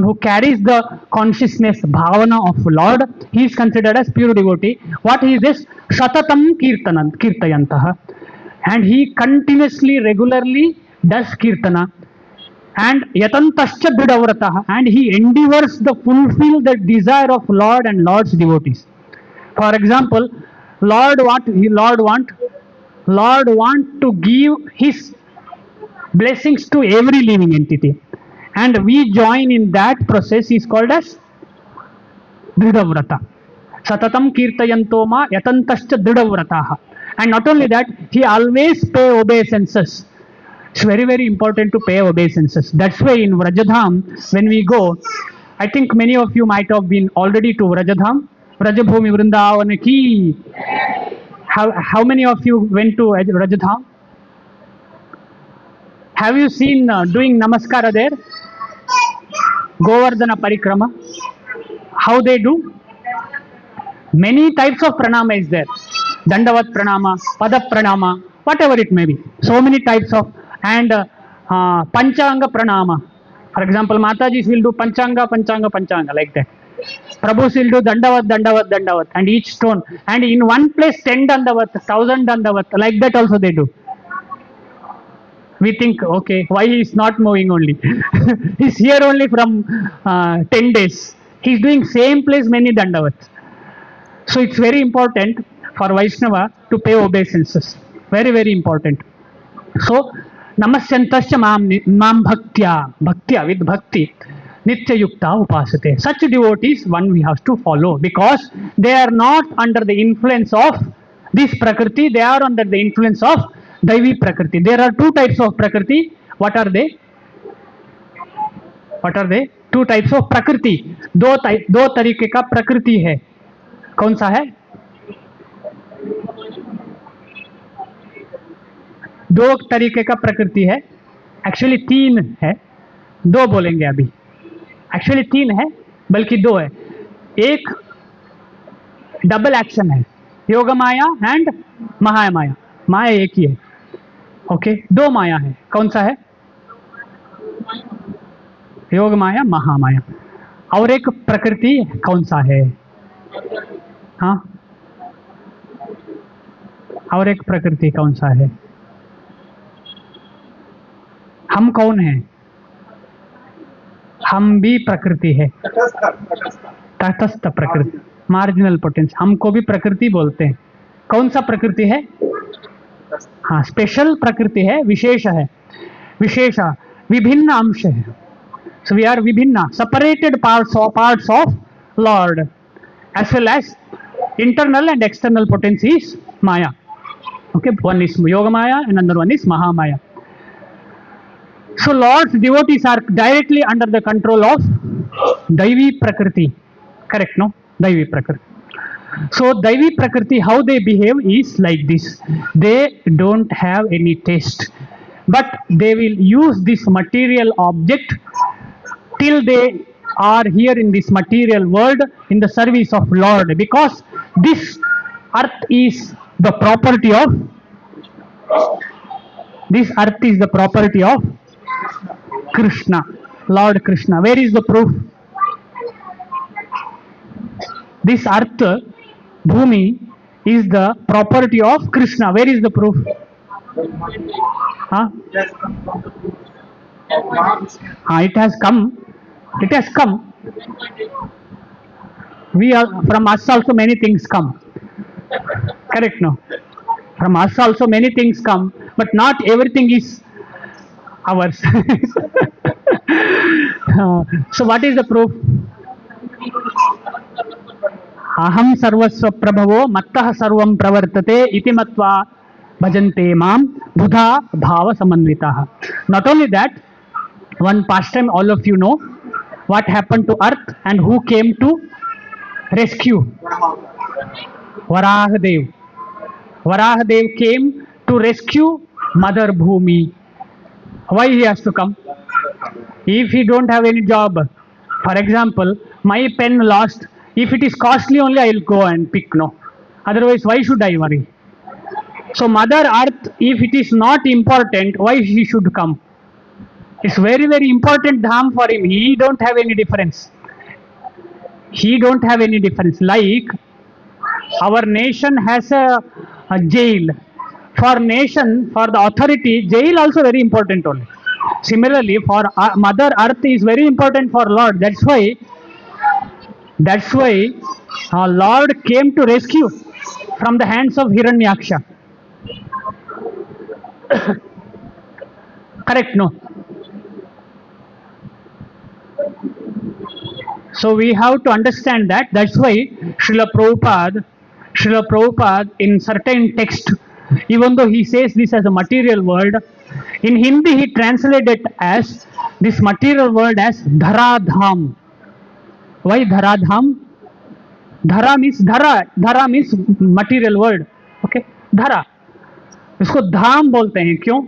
who carries the consciousness, bhavana of Lord, he is considered as pure devotee. What is this? Satatam kirtayantaha. And he continuously, regularly does kirtana. And yatantascha dridavratah. And he endeavors to fulfill the desire of Lord and Lord's devotees. For example, Lord want to give his blessings to every living entity, and we join in that process is called as Dridhavrata. Satatam kirtayanto ma yatantascha dridhavrataha. And not only that, he always pay obeisances. It's very important to pay obeisances. That's why in Vrajadham, when we go, I think many of you might have been already to Vrajadham. Vrajabhumi Vrindavan ki. How many of you went to Vrajadham? Have you seen doing namaskara there? Govardhana Parikrama. How they do? Many types of pranama is there. Dandavat pranama, Pada pranama, whatever it may be. So many types of, and Panchanga pranama. For example, Matajis will do Panchanga, like that. Prabhus will do Dandavat, and each stone. And in one place, 10 Dandavat, 1000 Dandavat, like that also they do. We think, okay, why he is not moving only? He's here only from 10 days. He's doing same place many Dandavats. So it's very important for Vaishnava to pay obeisances. Very important. So, namasyantasya mam bhaktya with bhakti. Nitya yukta upasate. Such devotees one we have to follow, because they are not under the influence of this prakriti, they are under the influence of Daivi prakriti. There are 2 types of prakriti. What are they? Two types of prakriti. दो तरीके का प्रकृति है. कौन सा है? 2 तरीके का प्रकृति है. Actually 3 है. दो बोलेंगे अभी, एक्चुअली तीन है बल्कि दो है। एक डबल एक्शन है, योग माया एंड महामाया। माया एक ही है, ओके। दो माया है, कौन सा है? योग माया, महामाया। और एक प्रकृति कौन सा है? हाँ, और एक प्रकृति कौन सा है? हम कौन है? हम भी प्रकृति है, तटस्थ प्रकृति, मार्जिनल पोटेंस। हमको भी प्रकृति बोलते हैं। कौन सा प्रकृति है? हाँ, स्पेशल प्रकृति है, विशेष है, विशेष विभिन्न अंश है। सो वी आर विभिन्न, separated parts of Lord, as well as internal and external potency is Maya. Okay, one is Yoga Maya and another one is Mahamaya. So Lord's devotees are directly under the control of Daivi Prakriti. Correct, no? Daivi Prakriti. So Daivi Prakriti, how they behave is like this. They don't have any taste, but they will use this material object till they are here in this material world in the service of Lord, because this earth is the property of Krishna, Lord Krishna. Where is the proof? This earth, Bhumi, is the property of Krishna. Where is the proof? Huh? It has come. It has come. We are, from us also many things come. Correct, no? From us also many things come, but not everything is ours. So what is the proof? Aham sarvasva prabhavo mattah sarvam pravartate iti matva bhajante mam buddha bhava samanvitaha. Not only that, one pastime all of you know, what happened to earth and who came to rescue? Varahadev. Varahadev came to rescue Mother Bhumi. Why he has to come? If he don't have any job, for example, my pen lost, if it is costly only I will go and pick, no. Otherwise, why should I worry? So Mother Earth, if it is not important, why she should come? It's very, very important dham for him. He don't have any difference. He don't have any difference. Like our nation has a jail. For nation, for the authority, jail also very important only. Similarly, for Mother Earth is very important for Lord. That's why Lord came to rescue from the hands of Hiranyaksha. Correct, no? So we have to understand that. That's why Srila Prabhupada in certain text, even though he says this as a material world, in Hindi he translated it as this material world as Dharadham. Why Dharadham? Dhara means material world. Okay, Dhara. इसको धाम बोलते हैं, क्यों?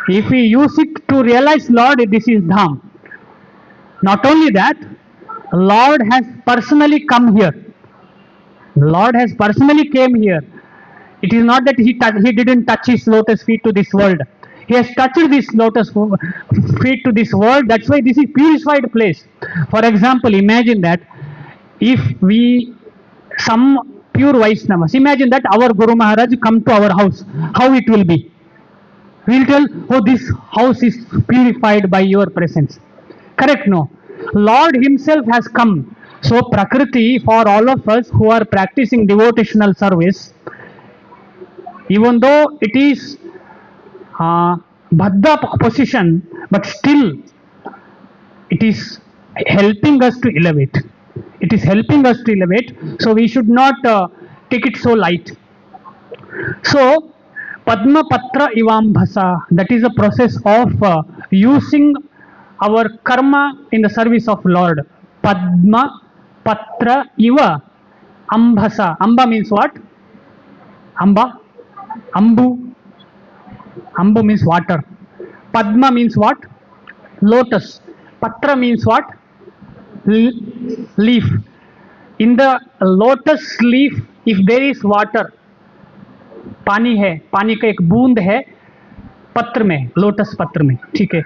If we use it to realize Lord, this is dham. Not only that, Lord has personally come here. Lord has personally came here. It is not that he didn't touch his lotus feet to this world. He has touched this lotus feet to this world. That's why this is purified place. For example, imagine that if we, some pure Vaishnavas, imagine that our Guru Maharaj come to our house, how it will be? We will tell, oh, this house is purified by your presence. Correct, no? Lord himself has come. So Prakriti, for all of us who are practicing devotional service, even though it is Baddha position, but still it is helping us to elevate. It is helping us to elevate, so we should not take it so light. So, Padma Patra Ivambhasa, that is a process of using our karma in the service of Lord. Padma Patra Iva Ambhasa. Amba means what? Amba, Ambu. Ambu means water. Padma means what? Lotus. Patra means what? Leaf. In the lotus leaf, if there is water, पानी है, पानी का एक बूंद है पत्र में, lotus पत्र में, ठीक है.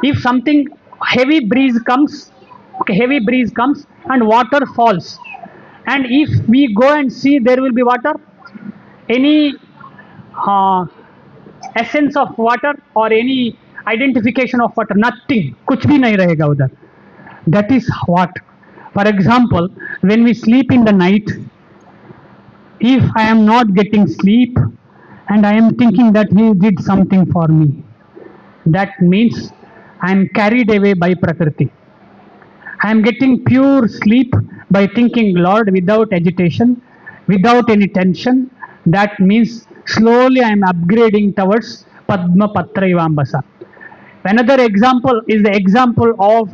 If something heavy breeze comes, okay, heavy breeze comes and water falls, and if we go and see, there will be water. Any essence of water or any identification of water, nothing, कुछ भी नहीं रहेगा उधर. That is what. For example, when we sleep in the night, if I am not getting sleep and I am thinking that he did something for me, that means I am carried away by Prakriti. I am getting pure sleep by thinking Lord without agitation, without any tension. That means slowly I am upgrading towards Padma Patra Ivambasa. Another example is the example of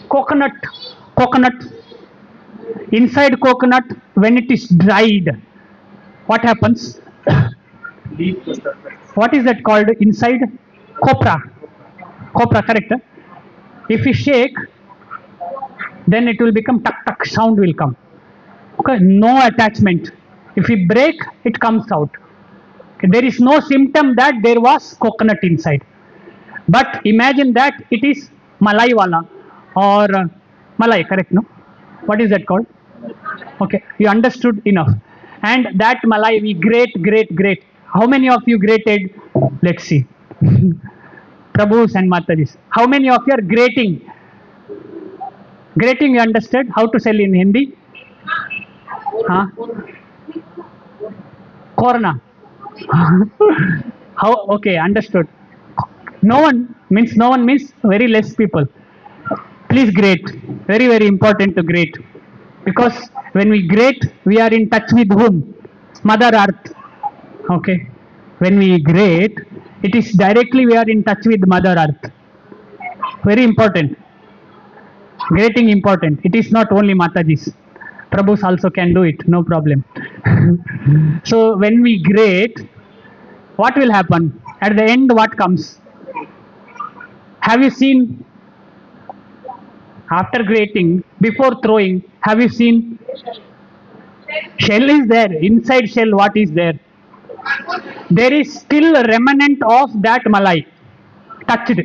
coconut. Coconut. Inside coconut, when it is dried, what happens? Leave the surface. What is that called inside? Copra. Copra, correct? If we shake, then it will become tuck tuck, sound will come. Okay, no attachment. If we break, it comes out. Okay, there is no symptom that there was coconut inside. But imagine that it is malai wala or malai, correct? No? What is that called? Okay, you understood enough. And that malai we grate. How many of you grated? Let's see. Prabhus and Matajis. How many of you are grating? Grating, you understood? How to sell in Hindi? Huh? Corna. How? Okay, understood. No one means very less people. Please grate. Very, very important to grate. Because when we grate, we are in touch with whom? Mother Earth. Okay. When we grate, it is directly we are in touch with Mother Earth. Very important. Grating important. It is not only Mataji's. Prabhus also can do it, no problem. So when we grate, what will happen? At the end, what comes? Have you seen, after grating, before throwing, have you seen? Shell is there. Inside shell, what is there? There is still a remnant of that malai touched.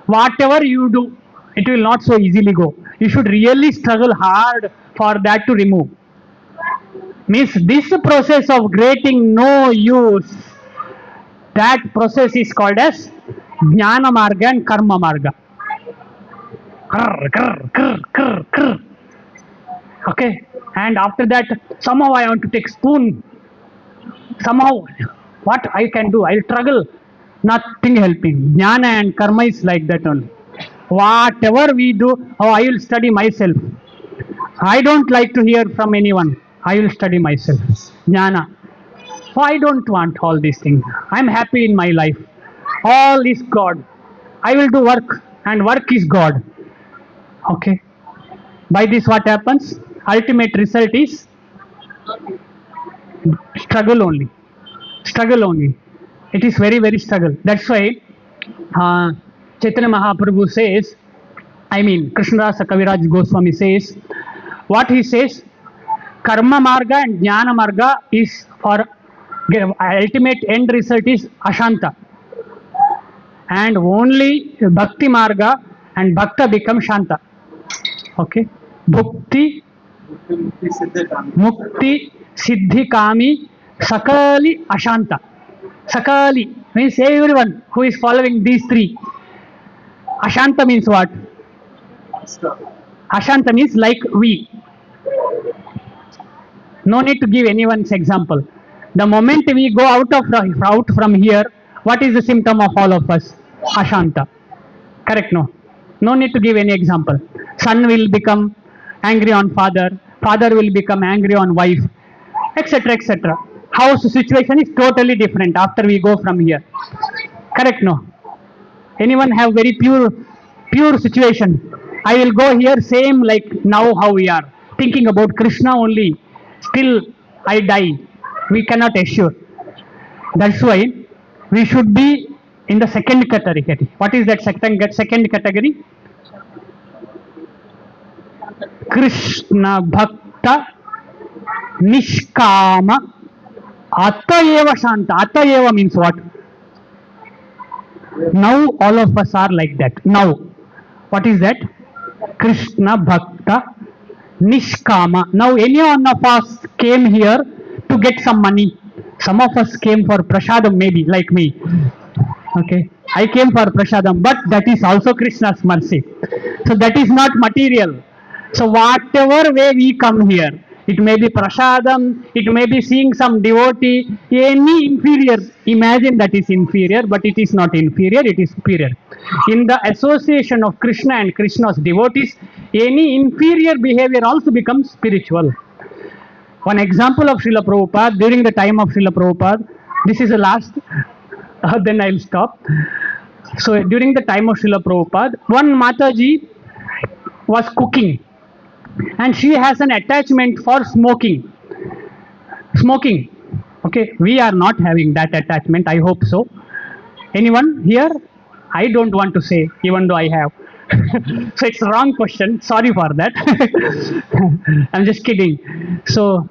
Whatever you do, it will not so easily go. You should really struggle hard for that to remove. Means this process of grating no use. That process is called as Jnana Marga and Karma Marga. Okay, and after that, somehow I want to take spoon. Somehow, what I can do? I'll struggle. Nothing helping. Jnana and karma is like that only. Whatever we do, I will study myself. I don't like to hear from anyone. I will study myself. Jnana. I don't want all these things. I'm happy in my life. All is God. I will do work, and work is God. Okay. By this, what happens? Ultimate result is struggle only. Struggle only. It is very, very struggle. That's why Chaitanya Mahaprabhu says, Krishnadasa Kaviraj Goswami says, what he says, Karma Marga and Jnana Marga is for ultimate end result is Ashanta. And only Bhakti Marga and Bhakta become Shanta. Okay. Bhukti, Mukti, Siddhi Kami, Sakali, Ashanta. Sakali means everyone who is following these three. Ashanta means what? Ashanta means like we. No need to give anyone's example. The moment we go out from here, what is the symptom of all of us? Ashanta. Correct? No. No need to give any example. Son will become angry on father. Father will become angry on wife, etc., etc. House situation is totally different after we go from here. Correct? No. Anyone have very pure situation? I will go here same like now how we are. thinking about Krishna only, still I die. We cannot assure. That's why we should be in the second category. What is that second category? Krishna Bhakta Nishkama Atayeva Shanta. Atayeva means what? Now all of us are like that. Now, what is that? Krishna Bhakta Nishkama. Now any one of us came here to get some money. Some of us came for prasadam, maybe like me. Okay, I came for prasadam, but that is also Krishna's mercy. So that is not material. So whatever way we come here, it may be prasadam, it may be seeing some devotee, any inferior. Imagine that is inferior, but it is not inferior, it is superior. In the association of Krishna and Krishna's devotees, any inferior behavior also becomes spiritual. One example of Srila Prabhupada, during the time of Srila Prabhupada, this is the last, then I'll stop. So during the time of Srila Prabhupada, one Mataji was cooking and she has an attachment for smoking. Smoking. Okay, we are not having that attachment, I hope so. Anyone here? I don't want to say, even though I have. So it's a wrong question. Sorry for that. I'm just kidding. So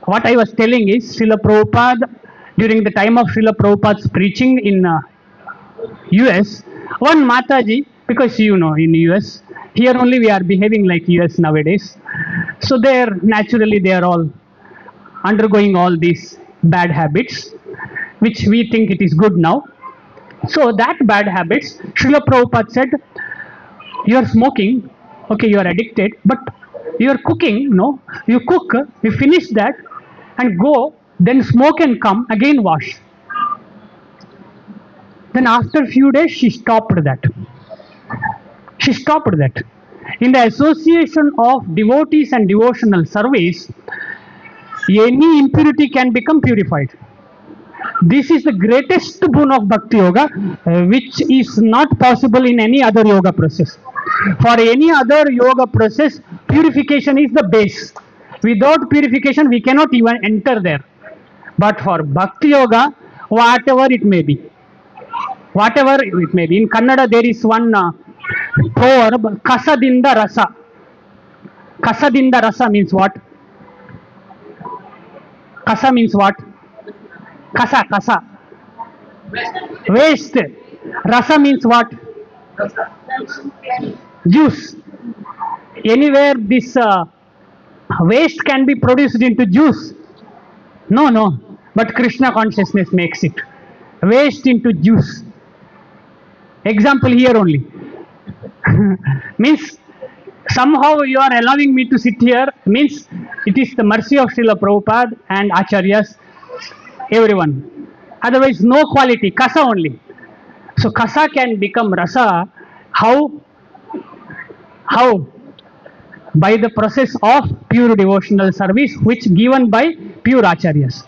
what I was telling is Srila Prabhupada, during the time of Srila Prabhupada's preaching in US, one Mataji, because you know in US, here only we are behaving like US nowadays. So naturally they are all undergoing all these bad habits, which we think it is good now. So that bad habits, Srila Prabhupada said, you are smoking, okay, you are addicted, but you are cooking, no, you cook, you finish that and go, then smoke and come, again wash. Then after few days, she stopped that. She stopped that. In the association of devotees and devotional service, any impurity can become purified. This is the greatest boon of Bhakti Yoga, which is not possible in any other yoga process. For any other yoga process, purification is the base. Without purification, we cannot even enter there. But for Bhakti Yoga, whatever it may be, whatever it may be. In Kannada, there is one proverb, Kasadinda Rasa. Kasadinda Rasa means what? Kasa means what? Kasa. Waste. Rasa means what? Juice. Anywhere this waste can be produced into juice. No. But Krishna consciousness makes it. Waste into juice. Example here only. Means somehow you are allowing me to sit here, means it is the mercy of Srila Prabhupada and Acharyas, everyone. Otherwise, no quality, kasa only. So kasa can become rasa. How? By the process of pure devotional service, which given by pure Acharyas.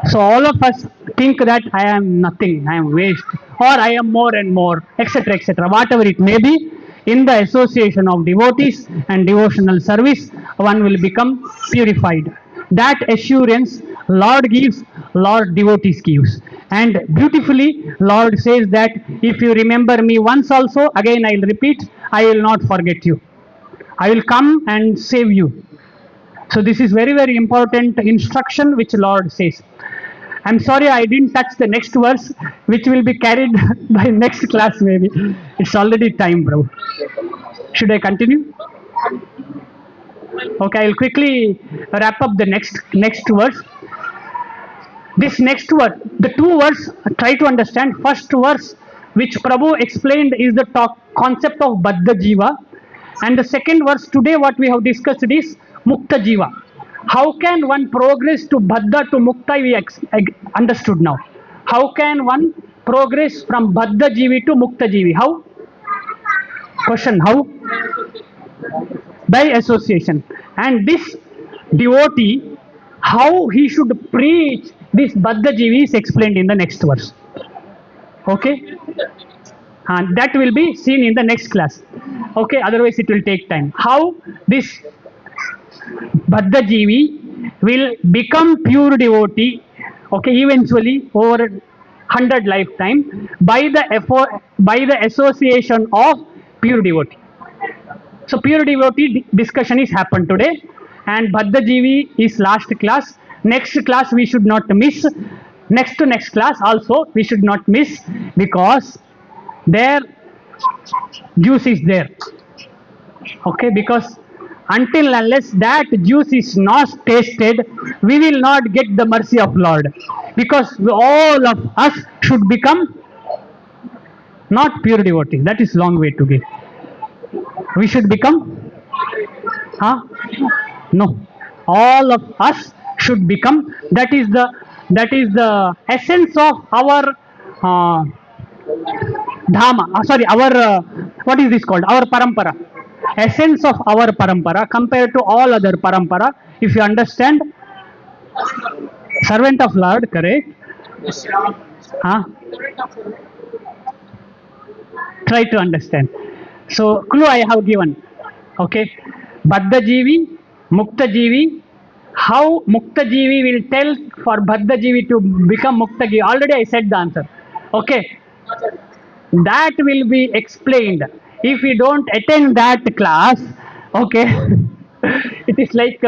So all of us think that I am nothing, I am waste, or I am more and more, etc., etc. Whatever it may be, in the association of devotees and devotional service, one will become purified. That assurance Lord gives, Lord devotees gives. And beautifully, Lord says that if you remember me once also, again I will repeat, I will not forget you. I will come and save you. So this is very, very important instruction which Lord says. I'm sorry I didn't touch the next verse, which will be carried by next class maybe. It's already time, bro. Should I continue? Okay, I'll quickly wrap up the next verse. This next verse, the two verse, try to understand. First verse, which Prabhu explained, is the concept of Baddha Jiva. And the second verse, today what we have discussed is Mukta Jiva. How can one progress to Baddha to Mukta? We understood now. How can one progress from Baddha Jivi to Mukta Jivi? How? Question, how? By association. And this devotee, how he should preach this Baddha Jivi is explained in the next verse. Okay? and that will be seen in the next class. Okay, otherwise it will take time. How this Bhaddajivi will become pure devotee, okay, eventually over 100 lifetime by the effort, by the association of pure devotee. So pure devotee discussion is happened today, and Bhaddajivi is last class. Next class we should not miss. Next to next class also we should not miss, because their juice is there. Okay, because until unless that juice is not tasted, we will not get the mercy of Lord. Because all of us should become not pure devotee. That is long way to go. We should become, huh? No. All of us should become. That is the essence of our dhama. Sorry, our what is this called? Our parampara. Essence of our parampara compared to all other parampara. If you understand, servant of Lord, correct? Huh? Try to understand. So clue I have given. Okay, Bhaddajivi, Muktajivi. How Muktajivi will tell for Bhaddajivi to become Muktajivi? Already I said the answer. Okay, that will be explained if we don't attend that class. Okay, it is like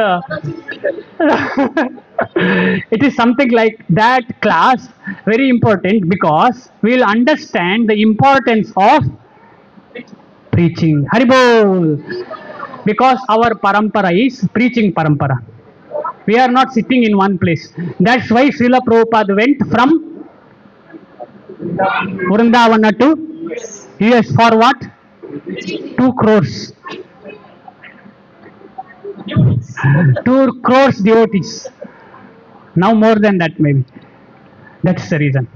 it is something like that class, very important, because we will understand the importance of preaching. Haribol. Because our parampara is preaching parampara. We are not sitting in one place. That's why Srila Prabhupada went from Vrindavana to US for what? 2 crores. 2 crores devotees. Now more than that maybe. That's the reason.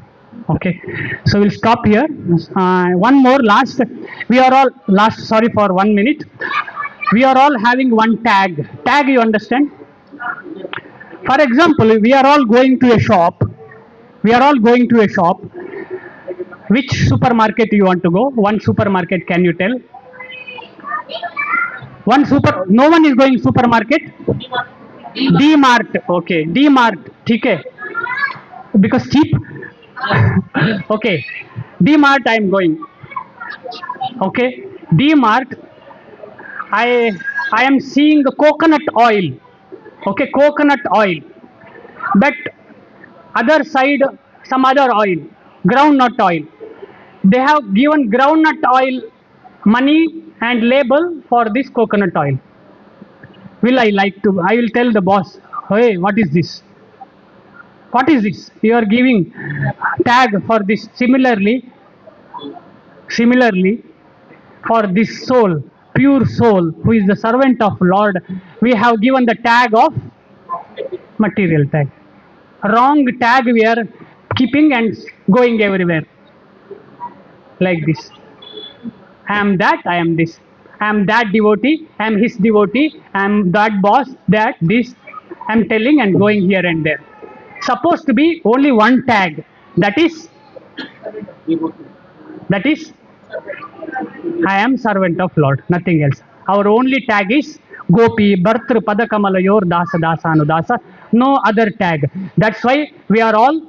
Okay, so we'll stop here. One more last. We are all last. Sorry for 1 minute. We are all having one tag. Tag, you understand? For example, we are all going to a shop. We are all going to a shop. Which supermarket you want to go? One supermarket. Can you tell? One super. No one is going supermarket. D Mart. Okay, D Mart. Okay. Because cheap. Okay, D Mart I am going. Okay, D Mart. I am seeing the coconut oil. Okay, coconut oil. But other side some other oil, groundnut oil. They have given groundnut oil money and label for this coconut oil. Will I like to? I will tell the boss. Hey, what is this? What is this? You are giving tag for this. Similarly, for this soul, pure soul, who is the servant of Lord, we have given the tag of material tag. Wrong tag we are keeping and going everywhere. Like this. I am that, I am this. I am that devotee, I am his devotee, I am that boss, that, this. I am telling and going here and there. Supposed to be only one tag. That is I am servant of Lord, nothing else. Our only tag is Gopi, Bhartru Padakamalayur Dasa Dasa Anudasa, no other tag. That's why we are all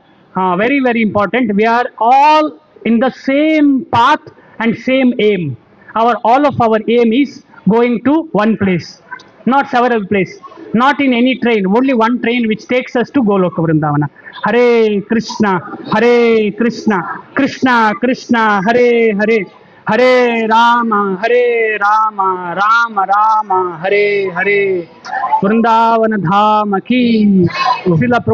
very, very important. We are all in the same path and same aim. All of our aim is going to one place, not several places, not in any train, only one train which takes us to Goloka Vrindavana. Hare Krishna, Hare Krishna, Krishna Krishna, Hare Hare. Hare Rama, Rama Rama, Hare Hare. Vrindavana Dhama ki. Srila